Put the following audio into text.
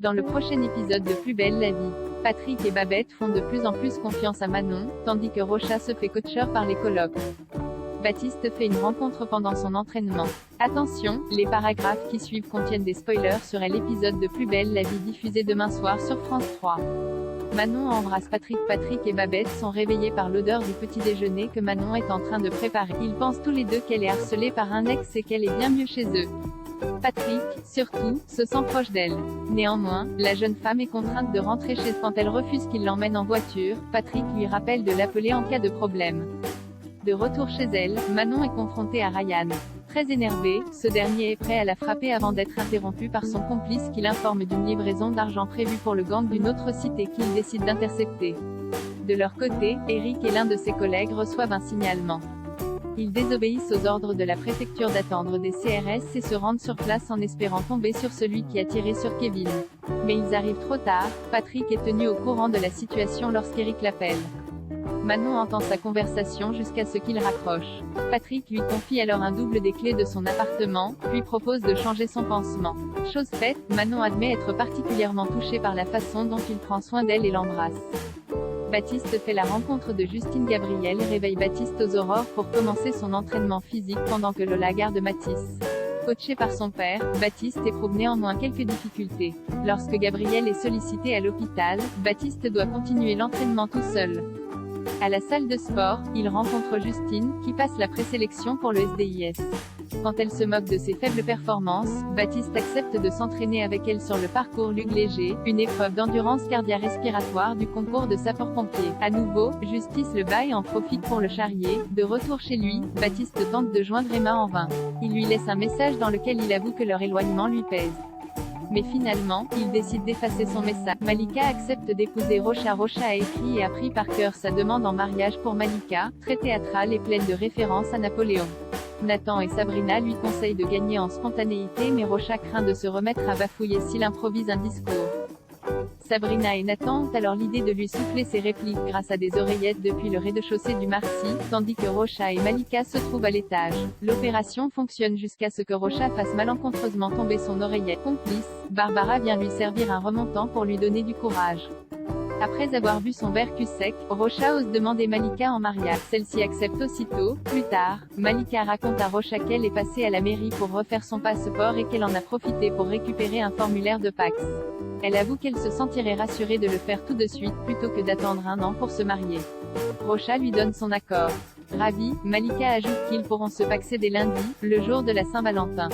Dans le prochain épisode de Plus belle la vie, Patrick et Babette font de plus en plus confiance à Manon, tandis que Rocha se fait coacheur par les colocs. Baptiste fait une rencontre pendant son entraînement. Attention, les paragraphes qui suivent contiennent des spoilers sur l'épisode de Plus belle la vie diffusé demain soir sur France 3. Manon embrasse Patrick. Patrick et Babette sont réveillés par l'odeur du petit déjeuner que Manon est en train de préparer. Ils pensent tous les deux qu'elle est harcelée par un ex et qu'elle est bien mieux chez eux. Patrick, surtout, se sent proche d'elle. Néanmoins, la jeune femme est contrainte de rentrer chez elle quand elle refuse qu'il l'emmène en voiture. Patrick lui rappelle de l'appeler en cas de problème. De retour chez elle, Manon est confrontée à Ryan. Très énervé, ce dernier est prêt à la frapper avant d'être interrompu par son complice qui l'informe d'une livraison d'argent prévue pour le gang d'une autre cité qu'il décide d'intercepter. De leur côté, Eric et l'un de ses collègues reçoivent un signalement. Ils désobéissent aux ordres de la préfecture d'attendre des CRS et se rendent sur place en espérant tomber sur celui qui a tiré sur Kevin. Mais ils arrivent trop tard. Patrick est tenu au courant de la situation lorsqu'Eric l'appelle. Manon entend sa conversation jusqu'à ce qu'il raccroche. Patrick lui confie alors un double des clés de son appartement, puis propose de changer son pansement. Chose faite, Manon admet être particulièrement touchée par la façon dont il prend soin d'elle et l'embrasse. Baptiste fait la rencontre de Justine. Gabriel réveille Baptiste aux aurores pour commencer son entraînement physique pendant que Lola garde Mathis. Coaché par son père, Baptiste éprouve néanmoins quelques difficultés. Lorsque Gabriel est sollicité à l'hôpital, Baptiste doit continuer l'entraînement tout seul. À la salle de sport, il rencontre Justine, qui passe la présélection pour le SDIS. Quand elle se moque de ses faibles performances, Baptiste accepte de s'entraîner avec elle sur le parcours Luc Léger, une épreuve d'endurance cardio-respiratoire du concours de sapeurs-pompiers. À nouveau, Justice le bat et en profite pour le charrier. De retour chez lui, Baptiste tente de joindre Emma en vain. Il lui laisse un message dans lequel il avoue que leur éloignement lui pèse. Mais finalement, il décide d'effacer son message. Malika accepte d'épouser Rocha. Rocha a écrit et appris par cœur sa demande en mariage pour Malika, très théâtrale et pleine de références à Napoléon. Nathan et Sabrina lui conseillent de gagner en spontanéité, mais Rocha craint de se remettre à bafouiller s'il improvise un discours. Sabrina et Nathan ont alors l'idée de lui souffler ses répliques grâce à des oreillettes depuis le rez-de-chaussée du Marcy, tandis que Rocha et Malika se trouvent à l'étage. L'opération fonctionne jusqu'à ce que Rocha fasse malencontreusement tomber son oreillette. Complice, Barbara vient lui servir un remontant pour lui donner du courage. Après avoir bu son verre cul sec, Rocha ose demander Malika en mariage. Celle-ci accepte aussitôt. Plus tard, Malika raconte à Rocha qu'elle est passée à la mairie pour refaire son passeport et qu'elle en a profité pour récupérer un formulaire de Pax. Elle avoue qu'elle se sentirait rassurée de le faire tout de suite plutôt que d'attendre un an pour se marier. Rocha lui donne son accord. Ravi, Malika ajoute qu'ils pourront se paxer dès lundi, le jour de la Saint-Valentin.